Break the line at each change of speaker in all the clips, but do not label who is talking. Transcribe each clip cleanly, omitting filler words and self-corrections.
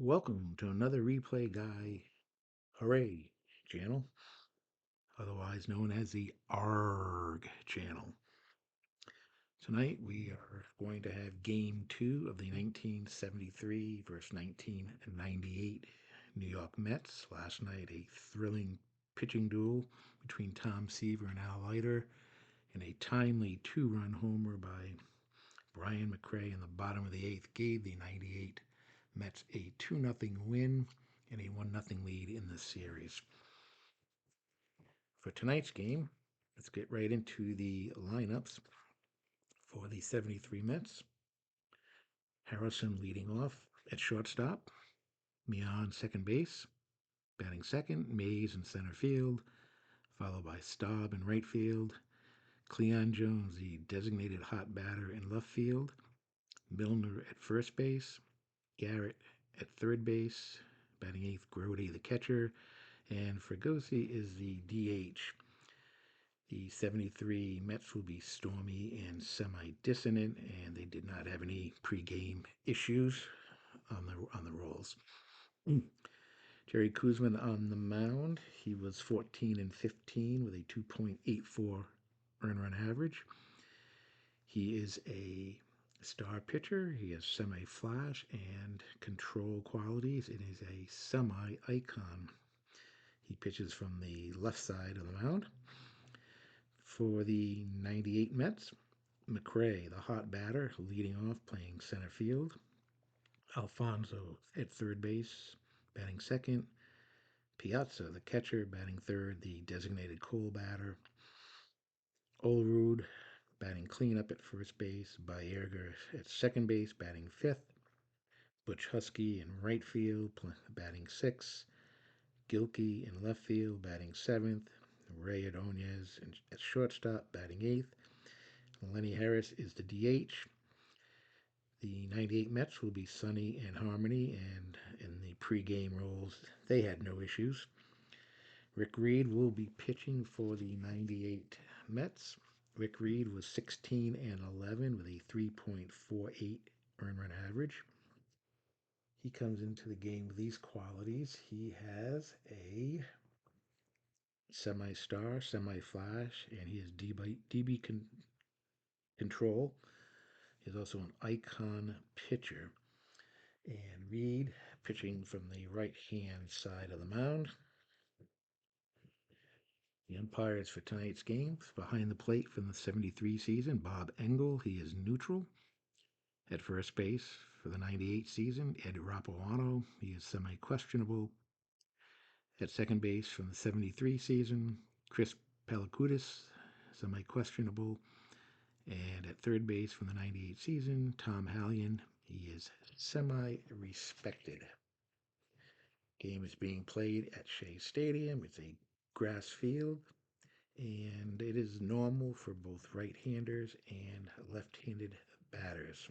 Welcome to another Replay Guy Hooray channel, otherwise known as the ARG channel. Tonight we are going to have Game 2 of the 1973 versus 1998 New York Mets. Last night, a thrilling pitching duel between Tom Seaver and Al Leiter, and a timely two-run homer by Brian McRae in the bottom of the eighth gave the 98 Mets a 2-0 win and a 1-0 lead in the series. For tonight's game, let's get right into the lineups for the 73 Mets. Harrison leading off at shortstop, Mian second base, batting second, Mays in center field, followed by Staub in right field, Cleon Jones, the designated hot batter, in left field, Milner at first base, Garrett at third base, batting eighth, Grody the catcher, and Fregosi is the DH. The 73 Mets will be stormy and semi-dissonant, and they did not have any pregame issues on the rolls. Jerry Koosman on the mound. He was 14 and 15 with a 2.84 earned run average. He is a star pitcher. He has semi-flash and control qualities. It is a semi-icon. He pitches from the left side of the mound. For the 98 Mets, McRae, the hot batter, leading off, playing center field. Alfonso at third base, batting second. Piazza, the catcher, batting third, the designated cold batter. Olerud batting cleanup at first base. Baerger at second base, batting fifth. Butch Husky in right field, batting sixth. Gilkey in left field, batting seventh. Ray Ordonez at shortstop, batting eighth. Lenny Harris is the DH. The 98 Mets will be Sonny and Harmony, and in the pregame roles, they had no issues. Rick Reed will be pitching for the 98 Mets. Rick Reed was 16 and 11 with a 3.48 earned run average. He comes into the game with these qualities. He has a semi-star, semi-flash, and he has DB control. He's also an icon pitcher. And Reed pitching from the right-hand side of the mound. The umpires for tonight's game, behind the plate from the 73 season, Bob Engel. He is neutral. At first base for the 98 season, Ed Rapuano. He is semi-questionable. At second base from the 73 season, Chris Pelakudis, semi-questionable. And at third base from the 98 season, Tom Hallion. He is semi-respected. Game is being played at Shea Stadium. It's a grass field, and it is normal for both right-handers and left-handed batters.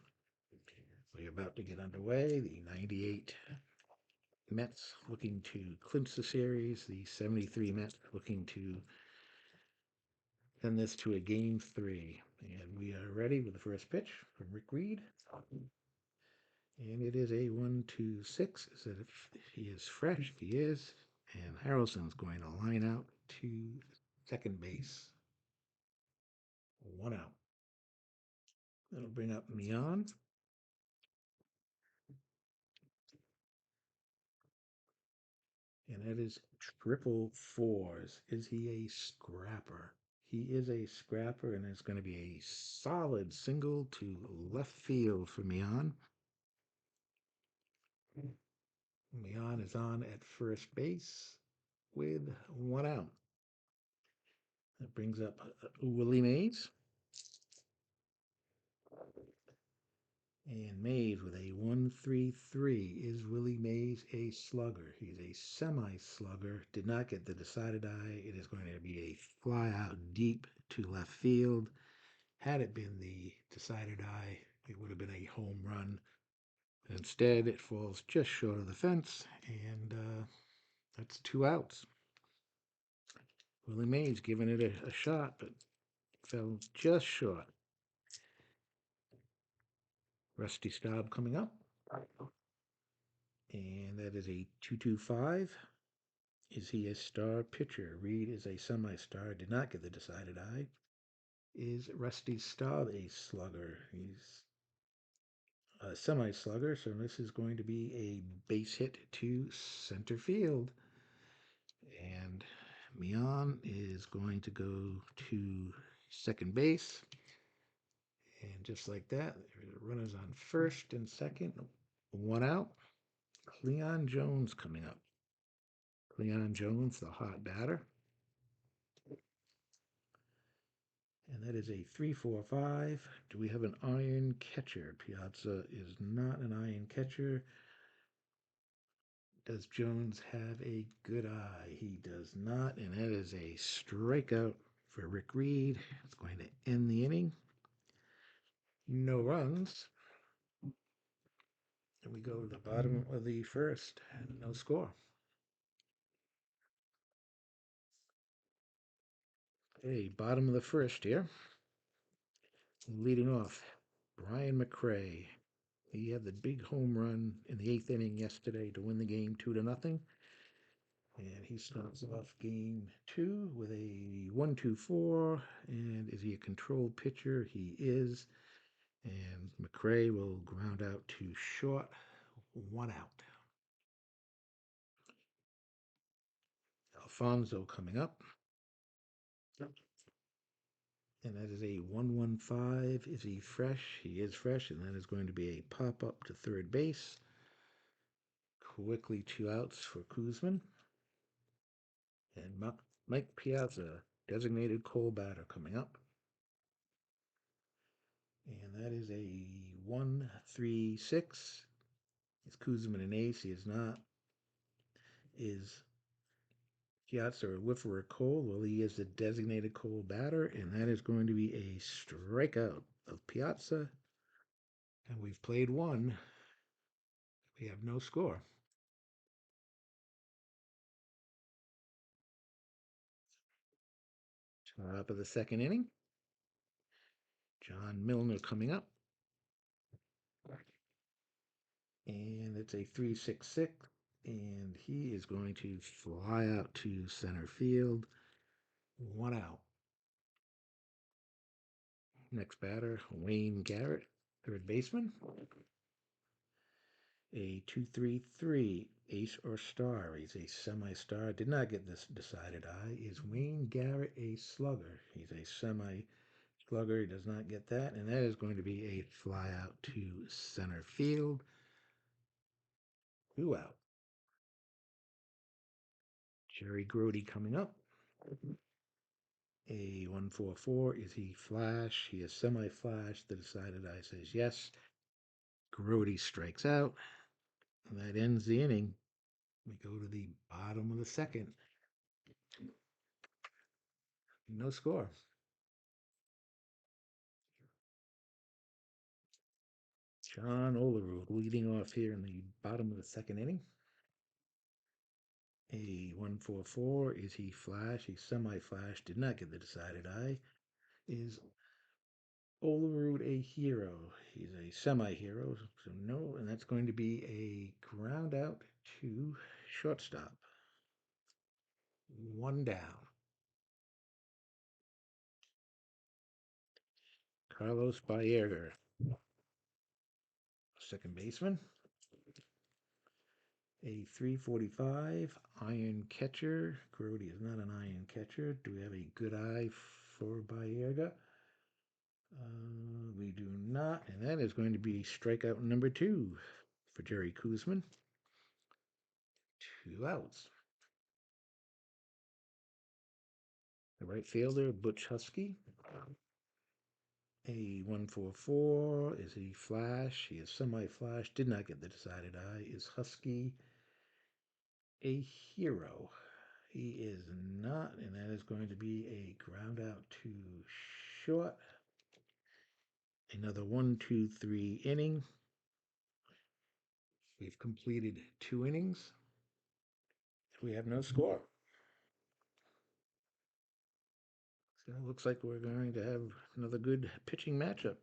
We're about to get underway. The 98 Mets looking to clinch the series. The 73 Mets looking to send this to a game 3. And we are ready with the first pitch from Rick Reed. And it is a 1-2-6. So if he is fresh, he is. And Harrelson's going to line out to second base. 1 out. That'll bring up Mian. And that is triple fours. Is he a scrapper? He is a scrapper, and it's going to be a solid single to left field for Mian. Mian is on at first base with 1 out. That brings up Willie Mays. And Mays with a 1.33. Is Willie Mays a slugger? He's a semi-slugger. Did not get the decided eye. It is going to be a fly out deep to left field. Had it been the decided eye, it would have been a home run. Instead, it falls just short of the fence, and that's 2 outs. Willie Mays giving it a shot, but fell just short. Rusty Staub coming up. And that is a 225. Is he a star pitcher? Reed is a semi-star. Did not get the decided eye. Is Rusty Staub a slugger? He's a semi-slugger, so this is going to be a base hit to center field. And Mian is going to go to second base. And just like that, runners on first and second, one out. Cleon Jones coming up. Cleon Jones, the hot batter. And that is a 3-4-5. Do we have an iron catcher? Piazza is not an iron catcher. Does Jones have a good eye? He does not, and that is a strikeout for Rick Reed. It's going to end the inning. No runs. And we go to the bottom of the first. No score. Hey, bottom of the first here. Leading off, Brian McRae. He had the big home run in the eighth inning yesterday to win the game 2-0. And he starts off game two with a 1-2-4. And is he a controlled pitcher? He is. And McRae will ground out to short, one out. Alfonso coming up. And that is a 1-1-5. Is he fresh? He is fresh, and that is going to be a pop up to third base. Quickly 2 outs for Koosman. And Mike Piazza, designated coal batter, coming up. And that is a 1-3-6. Is Koosman an ace? He is not. Is Piazza a whiffer or coal? Well, he is the designated coal batter, and that is going to be a strikeout of Piazza. And we've played one. We have no score. Top of the second inning. John Milner coming up. And it's a 3-6-6. And he is going to fly out to center field. One out. Next batter, Wayne Garrett, third baseman. A 2-3-3, ace or star. He's a semi-star. Did not get this decided eye. Is Wayne Garrett a slugger? He's a semi-slugger. He does not get that. And that is going to be a fly out to center field. 2 out. Jerry Grody coming up. A 1-4-4. Is he flash? He is semi-flash. The decided eye says yes. Grody strikes out. And that ends the inning. We go to the bottom of the second. No score. John Olerud leading off here in the bottom of the second inning. A 1-4-4. Is he flash? He's semi-flash. Did not get the decided eye. Is Olerud a hero? He's a semi-hero, so no. And that's going to be a ground out to shortstop. One down. Carlos Baerger, second baseman. A 345 iron catcher. Grody is not an iron catcher. Do we have a good eye for Baerga? We do not, and that is going to be strikeout number 2 for Jerry Koosman. 2 outs. The right fielder, Butch Husky. A 1-4-4. Is he flash? He is semi-flash. Did not get the decided eye. Is Husky a hero? He is not, and that is going to be a ground out to short. Another 1-2-3 inning. We've completed 2 innings. We have no score. So it looks like we're going to have another good pitching matchup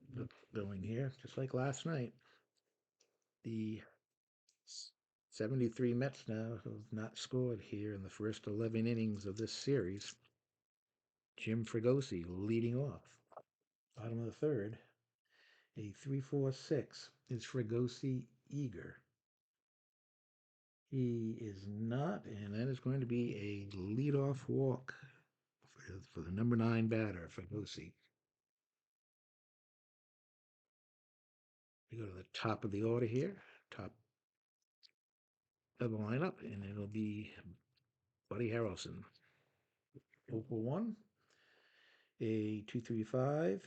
going here, just like last night. The 73 Mets now who have not scored here in the first 11 innings of this series. Jim Fregosi leading off. Bottom of the third, a 3-4-6. Is Fregosi eager? He is not, and that is going to be a leadoff walk for the number 9 batter, Fregosi. We go to the top of the order here, top of the lineup, and it'll be Buddy Harrelson. 0 for 1, a 2-3-5.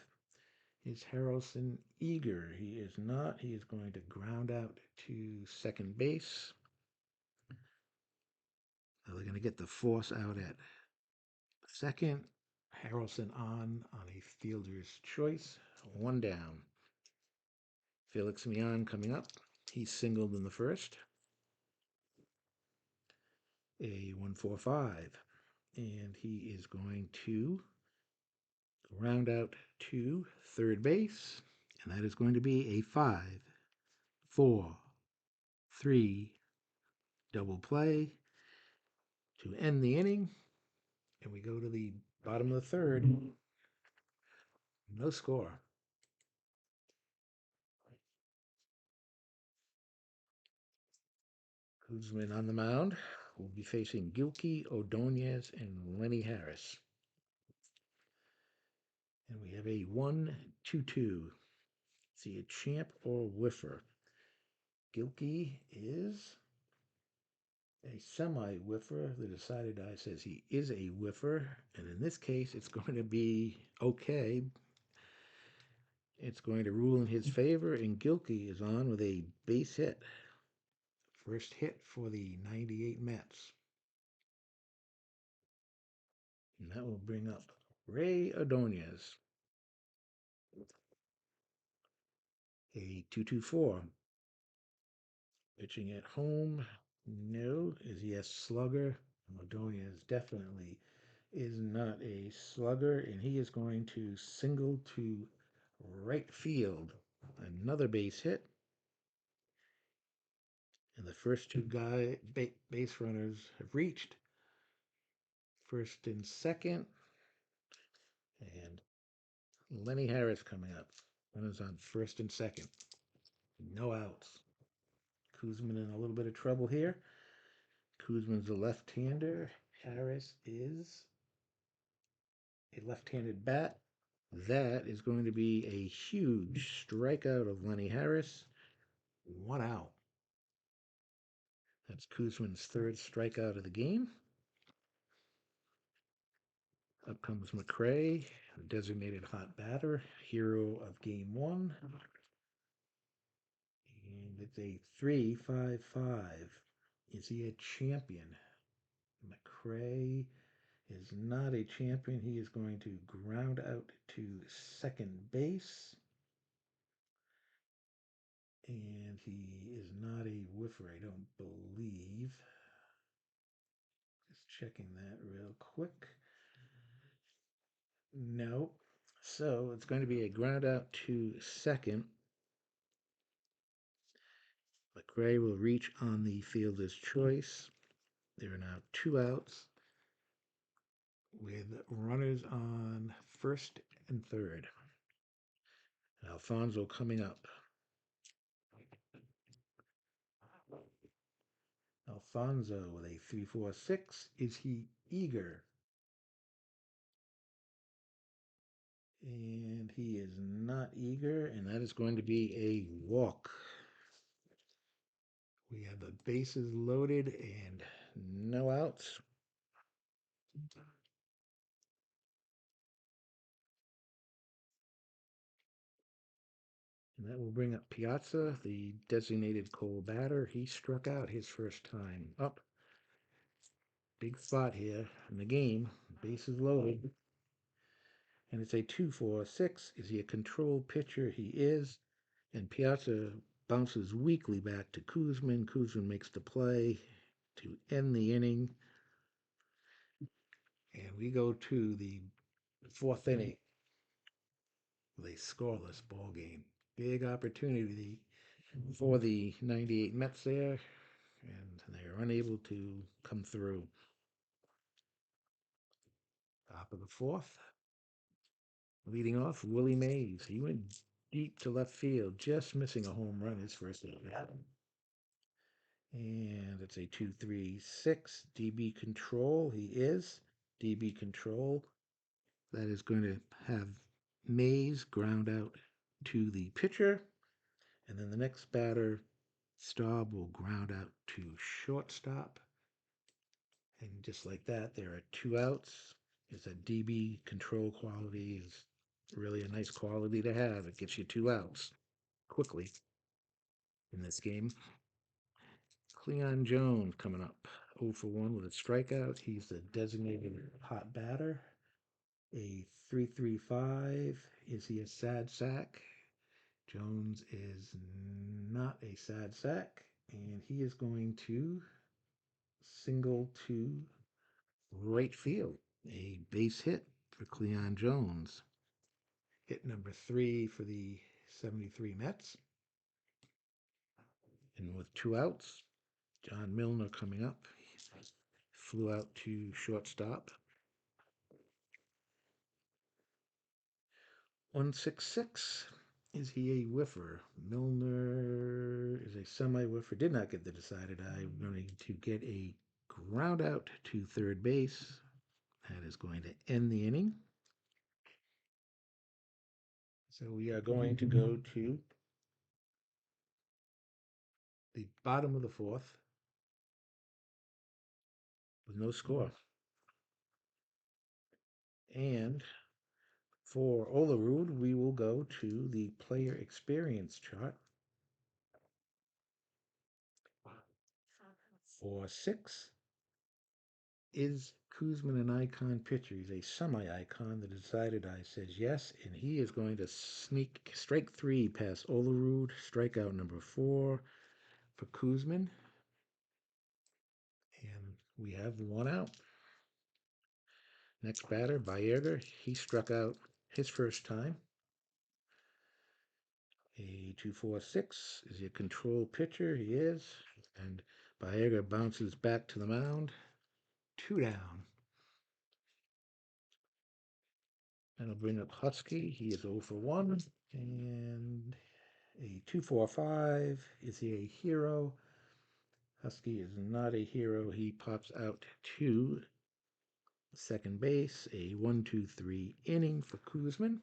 Is Harrelson eager? He is not. He is going to ground out to second base. Now they're going to get the force out at second. Harrelson on a fielder's choice. One down. Felix Mian coming up. He singled in the first. A 1-4-5. And he is going to round out to third base. And that is going to be a 5-4-3 double play to end the inning. And we go to the bottom of the third. No score. Koosman on the mound will be facing Gilkey, Ordonez, and Lenny Harris. And we have a 1-2-2. See a champ or whiffer. Gilkey is a semi-whiffer. The decided eye says he is a whiffer, and in this case, it's going to be okay. It's going to rule in his favor, and Gilkey is on with a base hit. First hit for the 98 Mets. And that will bring up Ray Ordonez. A 2-2-4. Pitching at home. No. Is he a slugger? Ordonez definitely is not a slugger, and he is going to single to right field. Another base hit. And the first two base runners have reached. First and second. And Lenny Harris coming up. Runners on first and second. No outs. Koosman in a little bit of trouble here. Koosman's a left-hander. Harris is a left-handed bat. That is going to be a huge strikeout of Lenny Harris. 1 out. That's Koosman's third strikeout of the game. Up comes McRae, designated hot batter, hero of game 1. And it's a 3-5-5. Is he a champion? McRae is not a champion. He is going to ground out to second base. And he is not a whiffer, I don't believe. Just checking that real quick. No. So it's going to be a ground out to second. McRae will reach on the fielder's choice. There are now 2 outs with runners on first and third. Alfonso coming up. Alfonso with a 3-4-6. Is he eager? And he is not eager, and that is going to be a walk. We have the bases loaded and no outs. And that will bring up Piazza, the designated cold batter. He struck out his first time up. Big spot here in the game. Bases loaded. And it's a 2-4-6. Is he a control pitcher? He is. And Piazza bounces weakly back to Koosman. Koosman makes the play to end the inning. And we go to the 4th inning with a scoreless ball game. Big opportunity for the 98 Mets there. and they are unable to come through. Top of the fourth, leading off, Willie Mays. He went deep to left field, just missing a home run his first at bat. And it's a 2-3-6 DB control. He is DB control. That is going to have Mays ground out to the pitcher. And then the next batter, Staub, will ground out to shortstop. And just like that, there are 2 outs. It's a DB control quality is really a nice quality to have. It gets you 2 outs quickly in this game. Cleon Jones coming up 0 for 1 with a strikeout. He's the designated hot batter. A 3.35. Is he a sad sack? Jones is not a sad sack, and he is going to single to right field. A base hit for Cleon Jones. Hit number 3 for the 73 Mets. And with 2 outs, John Milner coming up. Flew out to shortstop. 166. Is he a whiffer? Milner is a semi-whiffer. Did not get the decided eye. Going to get a ground out to third base. That is going to end the inning. So we are going to go to the bottom of the fourth with no score. And for Olerud, we will go to the player experience chart. For 6, is Koosman an icon pitcher? He's a semi-icon. The decided eye says yes, and he is going to sneak strike 3 past Olerud, strikeout number 4 for Koosman. And we have 1 out. Next batter, Baerger. He struck out his first time. A 2.46. Is he a control pitcher? He is. And Baerger bounces back to the mound. 2 down. That'll bring up Husky. He is 0 for 1. And a 2.45. Is he a hero? Husky is not a hero. He pops out to second base. A 1-2-3 inning for Koosman.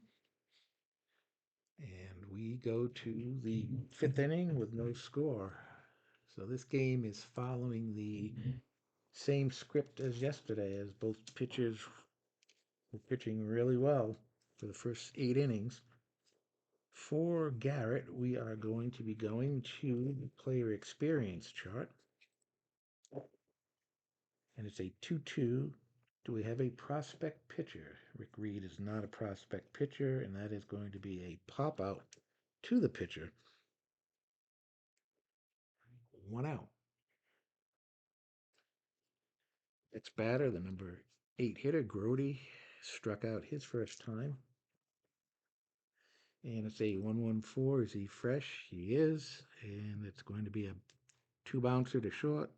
And we go to the 5th inning with no score. So this game is following the same script as yesterday, as both pitchers were pitching really well for the first 8 innings. For Garrett, we are going to be going to the player experience chart. And it's a 2-2. Do we have a prospect pitcher? Rick Reed is not a prospect pitcher, and that is going to be a pop out to the pitcher. 1 out. Next batter, the number 8 hitter, Grody, struck out his first time. And it's a 1-1-4. Is he fresh? He is. And it's going to be a 2-bouncer to short.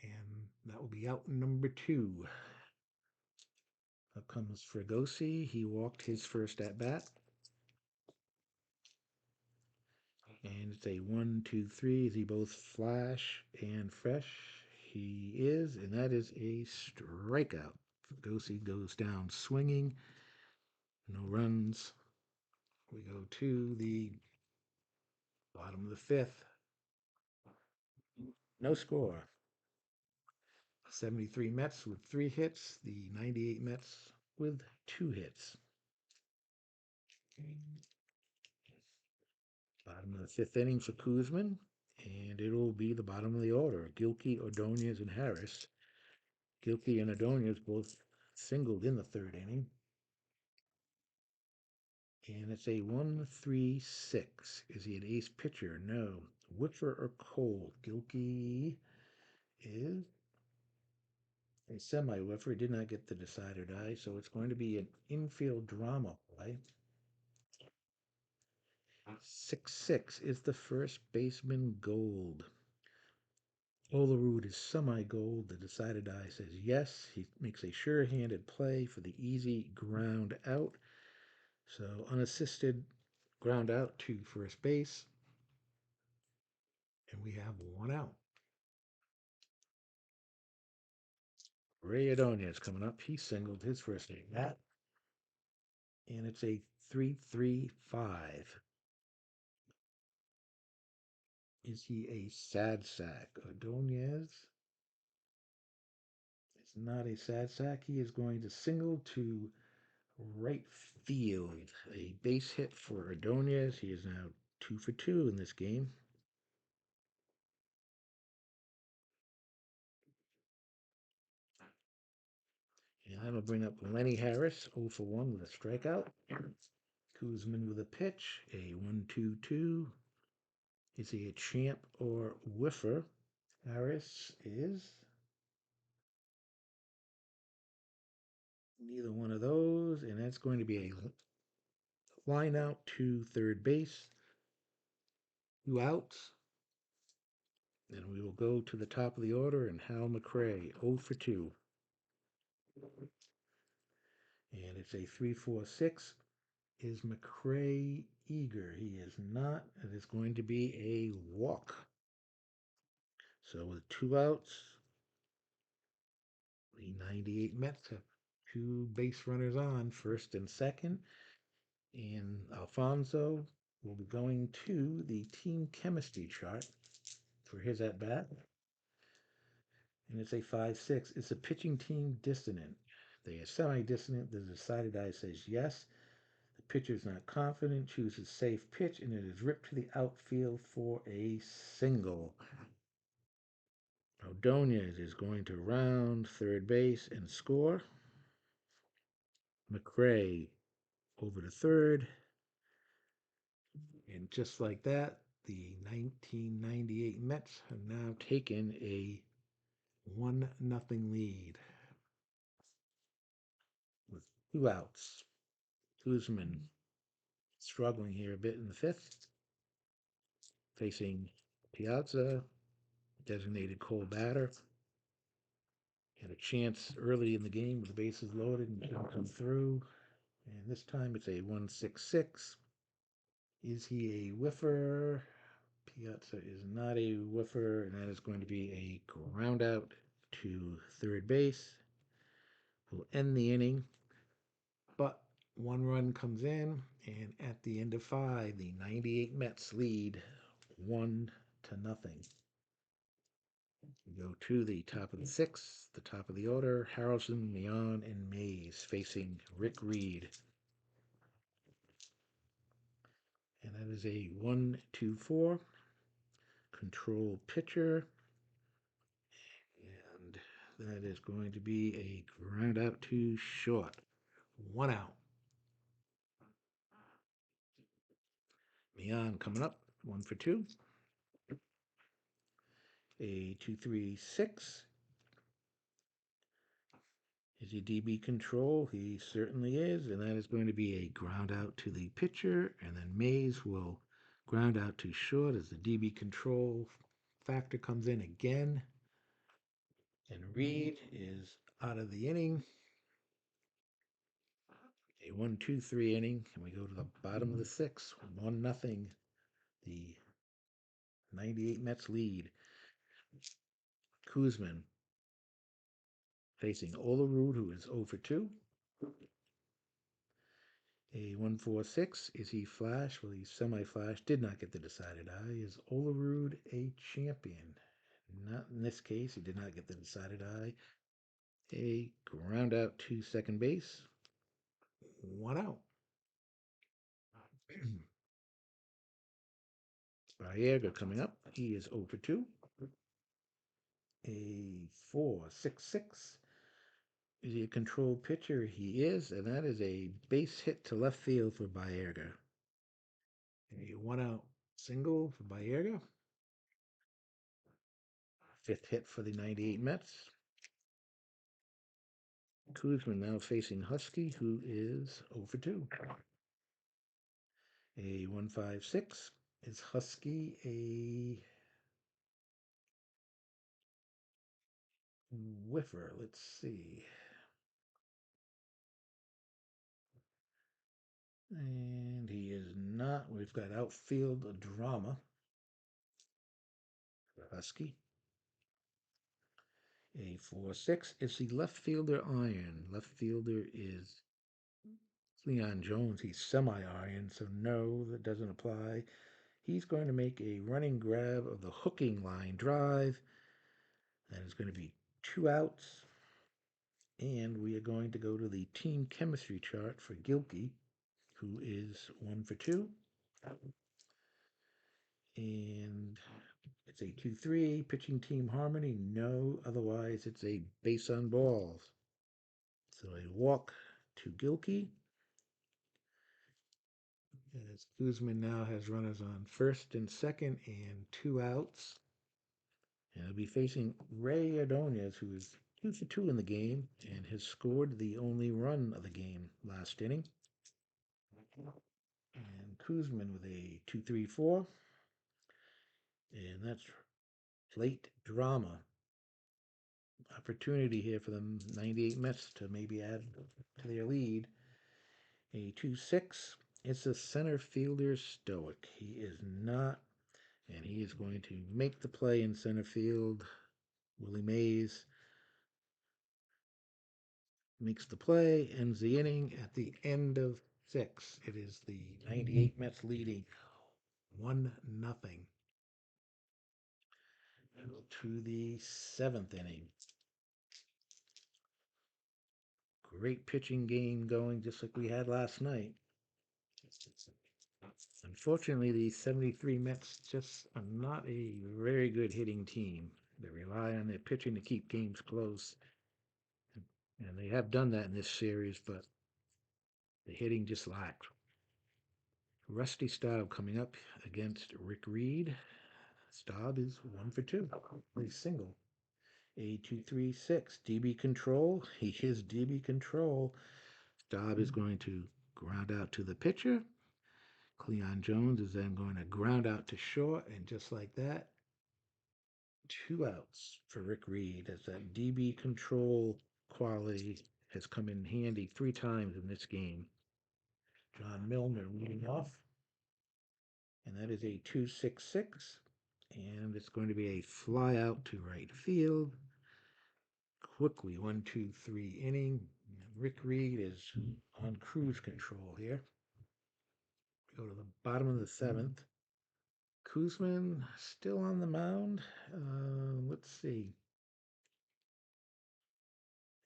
And that will be out number 2. Up comes Fregosi. He walked his first at bat. And it's a 1-2-3. Is he both flash and fresh? He is. And that is a strikeout. Fregosi goes down swinging. No runs. We go to the bottom of the 5th. No score. 73 Mets with 3 hits. The 98 Mets with 2 hits. Bottom of the 5th inning for Koosman. And it'll be the bottom of the order. Gilkey, Ordonez, and Harris. Gilkey and Ordonez both singled in the 3rd inning. And it's a 1-3-6. Is he an ace pitcher? No. Whiffer or Cole? Gilkey is a semi-whiffer. Did not get the decider die, so it's going to be an infield drama play. 6-6. Is the first baseman Gold? Olerud is semi-gold. The decided eye says yes. He makes a sure-handed play for the easy ground out. So unassisted ground out to first base. And we have one out. Ray Adonias coming up. He singled his first name. That. And it's a 3-3-5. Is he a sad sack? Adonias is not a sad sack. He is going to single to right field. A base hit for Adonias. He is now 2 for 2 in this game. And that'll bring up Lenny Harris, 0 for 1 with a strikeout. Koosman with a pitch, a 1-2-2. Is he a champ or whiffer? Harris is neither one of those, and that's going to be a line out to third base. 2 outs. Then we will go to the top of the order, and Hal McRae, 0 for 2. And it's a 3-4-6. Is McRae eager? He is not. It is going to be a walk. So with 2 outs, the 98 Mets have 2 base runners on, first and second. And Alfonso will be going to the team chemistry chart for his at bat. And it's a 5-6. Is the pitching team dissonant? They are semi dissonant. The decided eye says yes. The pitcher is not confident, chooses safe pitch, and it is ripped to the outfield for a single. Ordonez is going to round third base and score. McRae over to third. And just like that, the 1998 Mets have now taken a 1-0 lead with 2 outs. Koosman struggling here a bit in the fifth, facing Piazza, designated cold batter. Had a chance early in the game with the bases loaded and didn't come through. And this time it's a 1-6-6. Is he a whiffer? Piazza is not a whiffer, and that is going to be a ground out to third base. Will end the inning, but 1 run comes in, and at the end of 5, the 98 Mets lead 1-0. We go to the top of the 6th, the top of the order. Harrelson, Mian, and Mays facing Rick Reed. And that is a 1-2-4. Control pitcher. And that is going to be a ground out to short. 1 out. Mian coming up, 1 for 2. A 2-3-6. Is he DB control? He certainly is, and that is going to be a ground out to the pitcher, and then Mays will ground out to short as the DB control factor comes in again. And Reed is out of the inning. A 1-2-3 inning, and we go to the bottom of the 6th, 1-0. The 98 Mets lead. Koosman facing Olerud, who is 0 for 2. A 1-4-6. Is he flash? Well, he's semi-flash. Did not get the decided eye. Is Olerud a champion? Not in this case. He did not get the decided eye. A ground out to second base. 1 out. Baerga coming up. He is 0 for 2. A 4-6-6. Is he a controlled pitcher? He is, and that is a base hit to left field for Baerga. A 1 out single for Baerga. 5th hit for the 98 Mets. Koosman now facing Husky, who is 0 for 2. A 1-5-6. Is Husky a whiffer. Let's see. And he is not. We've got outfield drama. Husky. A 4-6. It's the left fielder iron. Left fielder is Leon Jones. He's semi-iron, so no, that doesn't apply. He's going to make a running grab of the hooking line drive. That is going to be 2 outs. And we are going to go to the team chemistry chart for Gilkey, who is 1 for 2. And it's a 2-3. Pitching team harmony, no. Otherwise, it's a base on balls. So a walk to Gilkey. As Koosman now has runners on first and second and 2 outs. And he'll be facing Ray Ordonez, who is 2 for 2 in the game and has scored the only run of the game last inning. And Koosman with a 2-3-4. And that's late drama. Opportunity here for the 98 Mets to maybe add to their lead. A 2-6. It's a center fielder stoic. He is not, and he is going to make the play in center field. Willie Mays makes the play, ends the inning at the end of 6. It is the 98 Mets leading 1-0 to the 7th inning. Great pitching game going just like we had last night. Unfortunately, the 73 Mets just are not a very good hitting team. They rely on their pitching to keep games close. And they have done that in this series, but the hitting just lacked. Rusty Staub coming up against Rick Reed. Staub is 1 for 2. A single. A 2-3-6. DB control. He is DB control. Staub is going to ground out to the pitcher. Cleon Jones is then going to ground out to short, and just like that, 2 outs for Rick Reed as that DB control quality has come in handy 3 times in this game. John Milner leading off, and that is a 2-6-6, and it's going to be a fly out to right field. Quickly, 1-2-3 inning. Rick Reed is on cruise control here. Go to the bottom of the 7th. Koosman still on the mound. Let's see.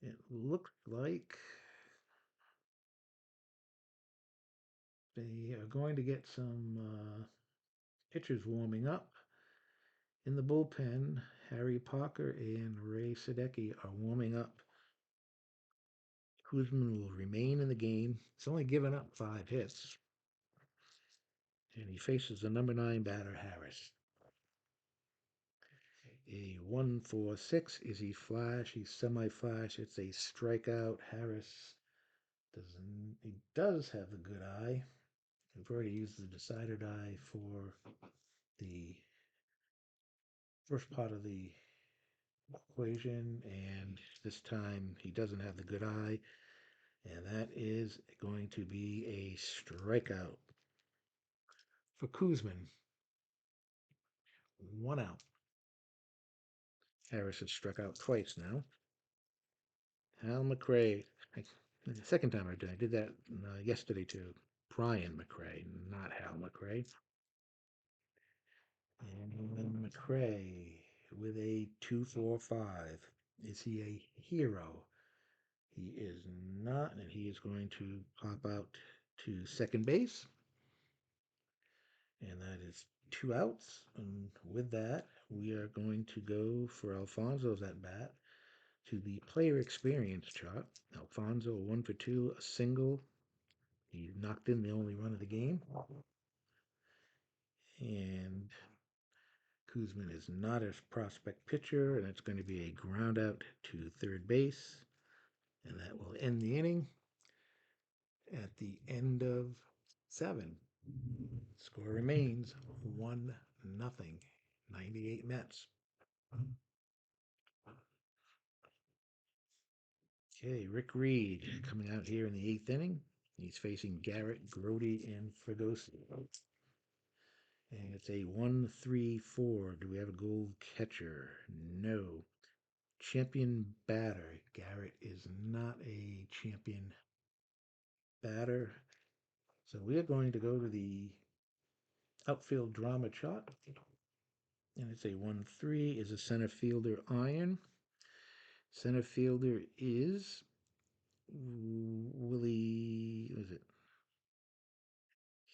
It looked like they are going to get some pitchers warming up. In the bullpen, Harry Parker and Ray Sadecki are warming up. Koosman will remain in the game. He's only given up 5 hits. And he faces the number 9 batter, Harris. A 1-4-6. Is he flash? He's semi-flash. It's a strikeout. Harris doesn't. He does have a good eye. We've already used the decider die for the first part of the equation, and this time he doesn't have the good eye, and that is going to be a strikeout for Koosman. 1 out. Harris has struck out twice now. Hal McRae. The second time I did that yesterday too. Brian McRae, not Hal McRae. And McRae with a 2-4-5. Is he a hero? He is not, and he is going to pop out to second base. And that is 2 outs. And with that, we are going to go for Alfonso's at bat to the player experience chart. Alfonso, 1 for 2, a single. He knocked in the only run of the game. And Koosman is not a prospect pitcher, and it's going to be a ground out to third base. And that will end the inning at the end of 7. Score remains 1-0. 98 Mets. Okay, Rick Reed coming out here in the eighth inning. He's facing Garrett, Grody, and Fregosi. And it's a 1-3-4. Do we have a gold catcher? No. Champion batter. Garrett is not a champion batter. So we are going to go to the outfield drama chart. And it's a 1-3. Is a center fielder iron? Center fielder is Willie. What is it?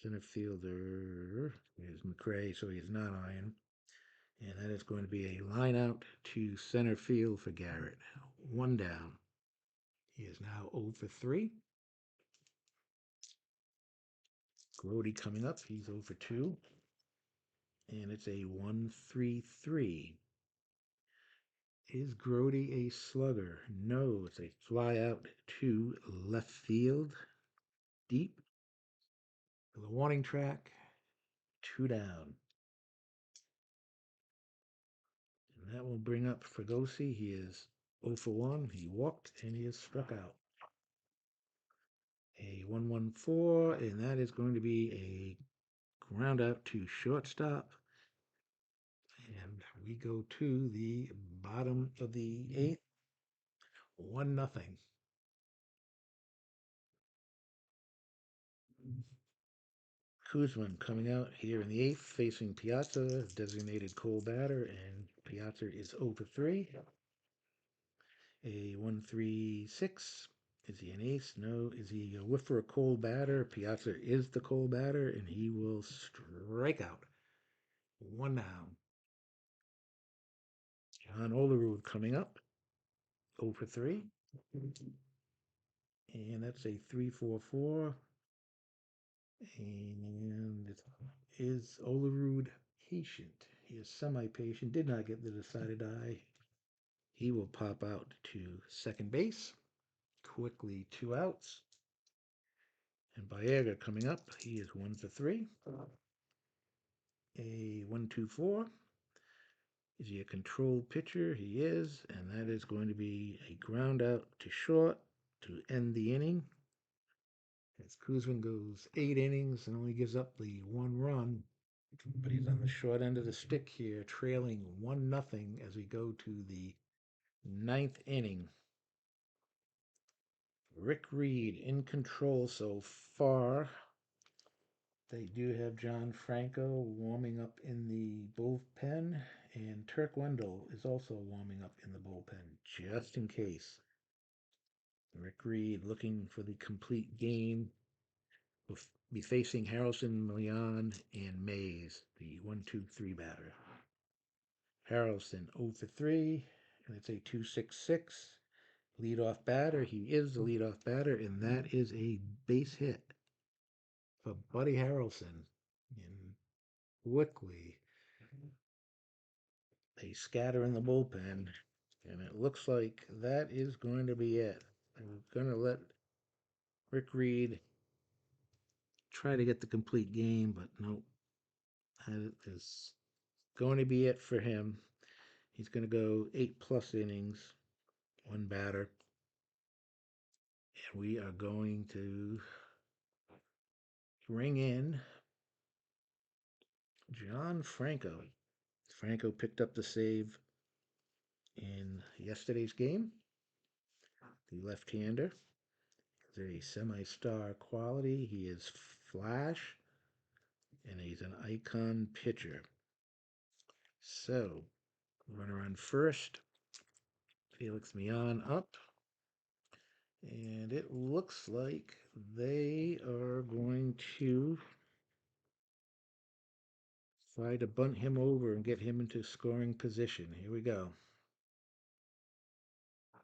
Center fielder is McRae, so he is not iron. And that is going to be a line out to center field for Garrett. One down. He is now 0 for 3. Grody coming up. He's 0 for 2. And it's a 1-3-3. Is Grody a slugger? No, it's a fly out to left field. Deep. The warning track. 2 down. And that will bring up Fregosi. He is 0 for 1. He walked and he is struck out. A 1-1-4, and that is going to be a ground out to shortstop. And we go to the bottom of the eighth. 1-0. Koosman coming out here in the eighth, facing Piazza, designated cold batter, and Piazza is 0 for 3. A 1-3-6. Is he an ace? No. Is he a whiff for a cold batter? Piazza is the cold batter, and he will strike out. 1 down. John Olerud coming up. 0 for 3. And that's a 3-4-4. And is Olerud patient? He is semi-patient. Did not get the decided eye. He will pop out to second base. Quickly 2 outs. And Baerga coming up. He is 1 for 3. A 1-2-4. Is he a controlled pitcher? He is. And that is going to be a ground out to short to end the inning. As Koosman goes 8 innings and only gives up the 1 run. But he's on the short end of the stick here, trailing 1-0 as we go to the ninth inning. Rick Reed in control so far. They do have John Franco warming up in the bullpen, and Turk Wendell is also warming up in the bullpen, just in case. Rick Reed looking for the complete game. Will be facing Harrelson, Millan, and Mays, the 1-2-3 batter. Harrelson 0 for 3, and it's a 2-6-6. Leadoff batter. He is the leadoff batter, and that is a base hit for Buddy Harrelson. And quickly, they scatter in the bullpen, and it looks like that is going to be it. I'm going to let Rick Reed try to get the complete game, but nope. That is going to be it for him. He's going to go 8+ innings, 1 batter. And we are going to bring in John Franco. Franco picked up the save in yesterday's game. The left-hander is a semi-star quality. He is flash, and he's an icon pitcher. So, runner on first. Felix Millan up. And it looks like they are going to try to bunt him over and get him into scoring position. Here we go.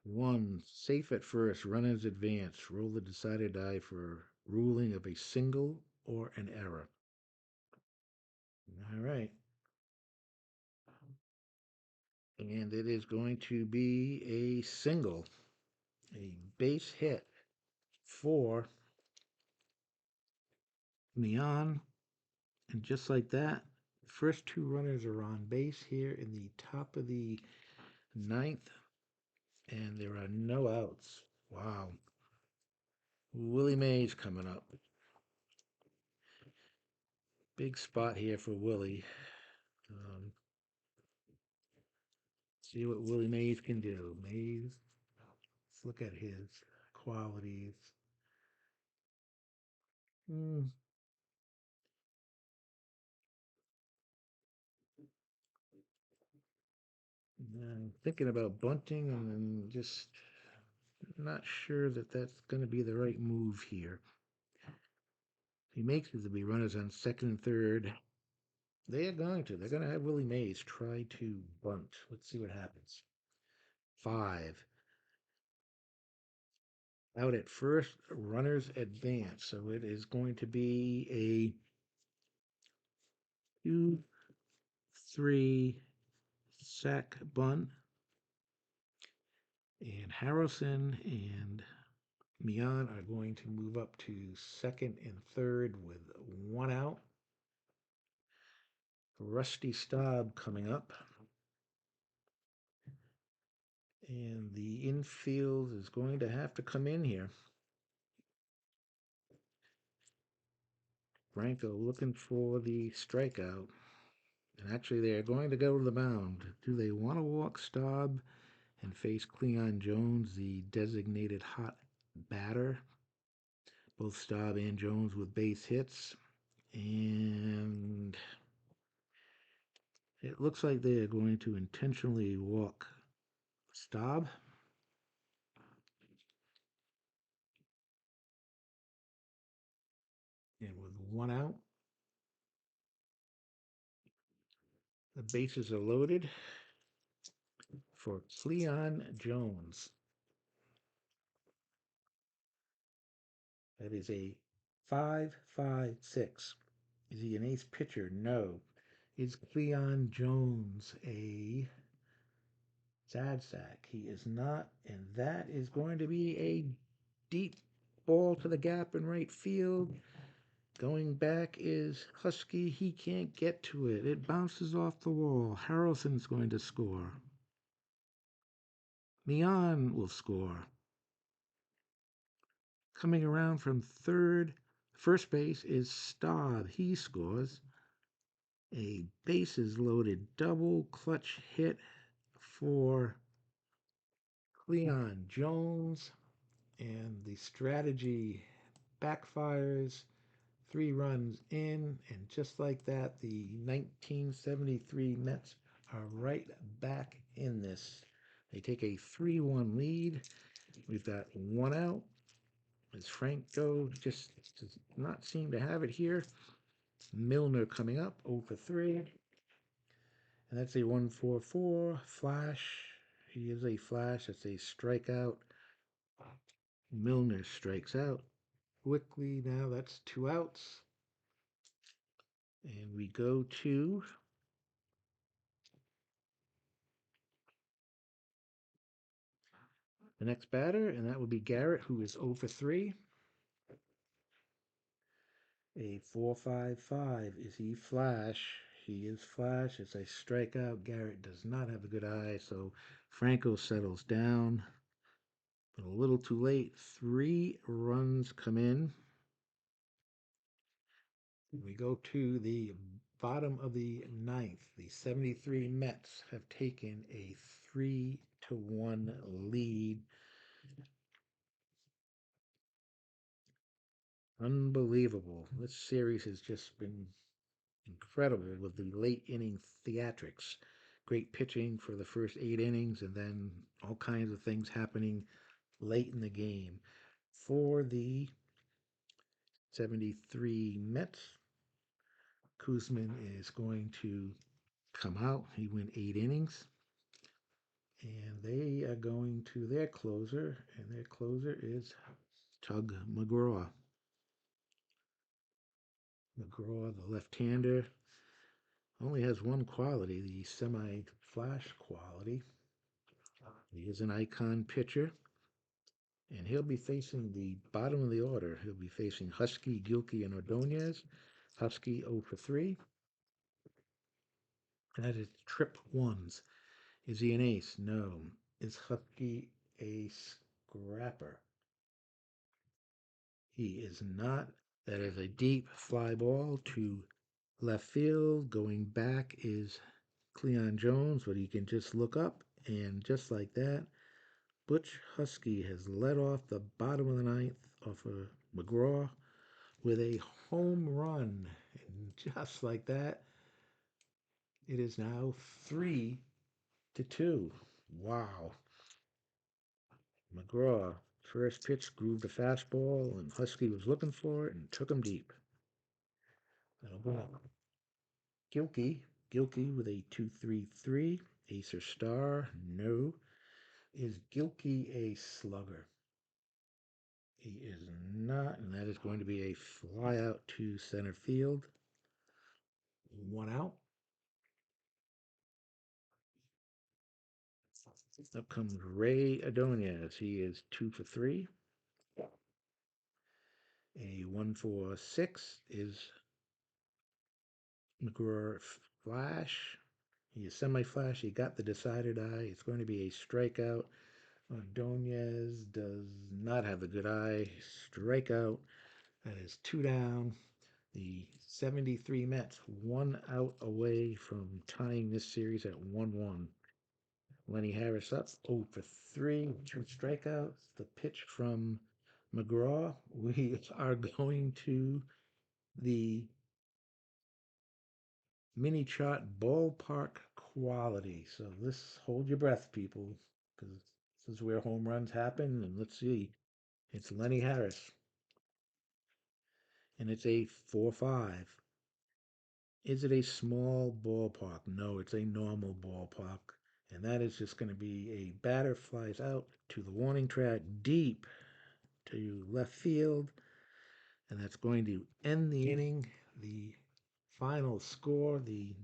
1, safe at first, runners advance. Roll the decided die for ruling of a single or an error. All right. And it is going to be a single, a base hit for Millan. And just like that, the first 2 runners are on base here in the top of the ninth, and there are no outs. Wow. Willie Mays coming up. Big spot here for Willie. Um, see what Willie Mays can do. Mays, let's look at his qualities. Hmm. I'm thinking about bunting and just not sure that that's going to be the right move here. He makes it to be runners on second and third. They are going to. They're going to have Willie Mays try to bunt. Let's see what happens. 5. Out at first, runners advance. So it is going to be a 2, 3 sack bunt. And Harrelson and Mian are going to move up to second and third with 1 out. Rusty Staub coming up. And the infield is going to have to come in here. Franco looking for the strikeout. And actually, they're going to go to the mound. Do they want to walk Staub and face Cleon Jones, the designated hot batter? Both Staub and Jones with base hits. And it looks like they are going to intentionally walk Staub. And with 1 out, the bases are loaded for Cleon Jones. That is a 5.56. Is he an ace pitcher? No. Is Cleon Jones a sad sack? He is not, and that is going to be a deep ball to the gap in right field. Going back is Husky. He can't get to it. It bounces off the wall. Harrelson's going to score. Mian will score. Coming around from first base is Staub. He scores. A bases loaded double clutch hit for Cleon Jones, and the strategy backfires. 3 runs in, and just like that, the 1973 Mets are right back in this. They take a 3-1 lead. We've got 1 out. As Franco just does not seem to have it here. Milner coming up, 0 for 3. And that's a 1-4-4 flash. He is a flash. That's a strikeout. Milner strikes out quickly. Now that's 2 outs. And we go to the next batter, and that would be Garrett, who is 0 for 3. A 4.55. Is he flash? He is flash. It's a strikeout. Garrett does not have a good eye, so Franco settles down. But a little too late. 3 runs come in. We go to the bottom of the ninth. The 73 Mets have taken a 3-1 lead. Unbelievable. This series has just been incredible with the late inning theatrics. Great pitching for the first 8 innings, and then all kinds of things happening late in the game. For the 73 Mets, Koosman is going to come out. He went 8 innings. And they are going to their closer, and their closer is Tug McGraw. McGraw, the left-hander, only has one quality, the semi-flash quality. He is an icon pitcher, and he'll be facing the bottom of the order. He'll be facing Husky, Gilkey, and Ordonez. Husky 0 for 3. That is trip ones. Is he an ace? No. Is Husky ace? scrapper. He is not. That is a deep fly ball to left field. Going back is Cleon Jones, but he can just look up, and just like that, Butch Husky has led off the bottom of the ninth off of McGraw with a home run. And just like that, it is now 3-2. Wow. McGraw, first pitch, grooved a fastball, and Husky was looking for it and took him deep. That'll go up. Gilkey with a 2.33. Ace or star? No. Is Gilkey a slugger? He is not, and that is going to be a fly out to center field. One out. Up comes Ray Adonias. He is 2 for 3. A 1-for-6 is McGraw Flash. He is semi-flash. He got the decided eye. It's going to be a strikeout. Ordonez does not have the good eye. Strikeout. That is 2 down. The 73 Mets 1 out away from tying this series at 1-1. Lenny Harris up 0 for 3, 2 strikeouts. The pitch from McGraw. We are going to the mini chart ballpark quality. So this, hold your breath, people, because this is where home runs happen. And let's see, it's Lenny Harris, and it's a 4-5. Is it a small ballpark? No, it's a normal ballpark. And that is just going to be a batter flies out to the warning track deep to left field. And that's going to end the inning. The final score, the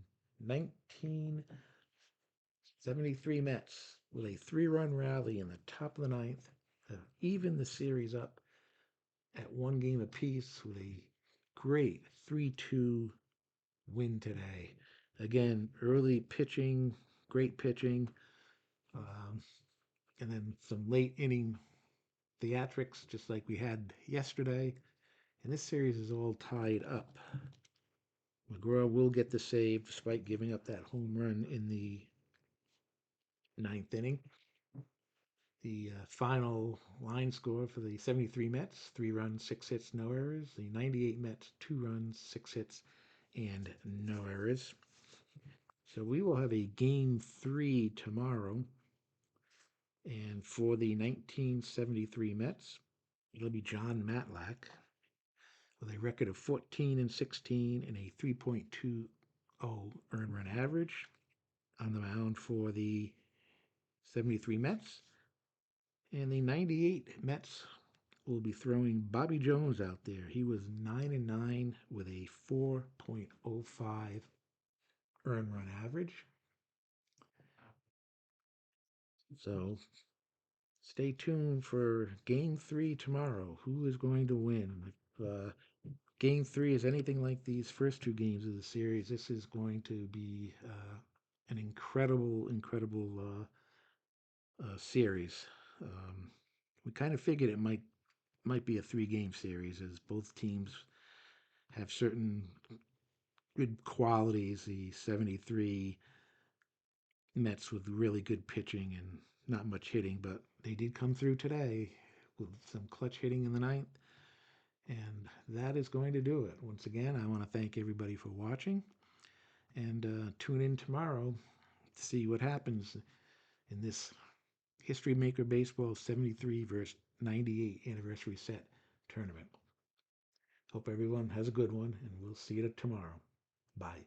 1973 Mets with a 3-run rally in the top of the ninth have evened the series up at 1 game apiece with a great 3-2 win today. Again, early pitching, great pitching, and then some late inning theatrics, just like we had yesterday. And this series is all tied up. McGraw will get the save despite giving up that home run in the ninth inning. The final line score for the 73 Mets, 3 runs, 6 hits, no errors. The 98 Mets, 2 runs, 6 hits, and no errors. So we will have a game 3 tomorrow. And for the 1973 Mets, it'll be John Matlack with a record of 14-16 and a 3.20 earned run average on the mound for the 73 Mets. And the 98 Mets will be throwing Bobby Jones out there. He was 9-9 with a 4.05 earned run average. So stay tuned for game 3 tomorrow. Who is going to win? If game 3 is anything like these first 2 games of the series, this is going to be an incredible series. We kind of figured it might be a 3-game series, as both teams have certain good qualities. The 73 Mets with really good pitching and not much hitting, but they did come through today with some clutch hitting in the ninth. And that is going to do it. Once again, I want to thank everybody for watching, and tune in tomorrow to see what happens in this History Maker Baseball 73 versus 98 anniversary set tournament. Hope everyone has a good one, and we'll see you tomorrow. Bye.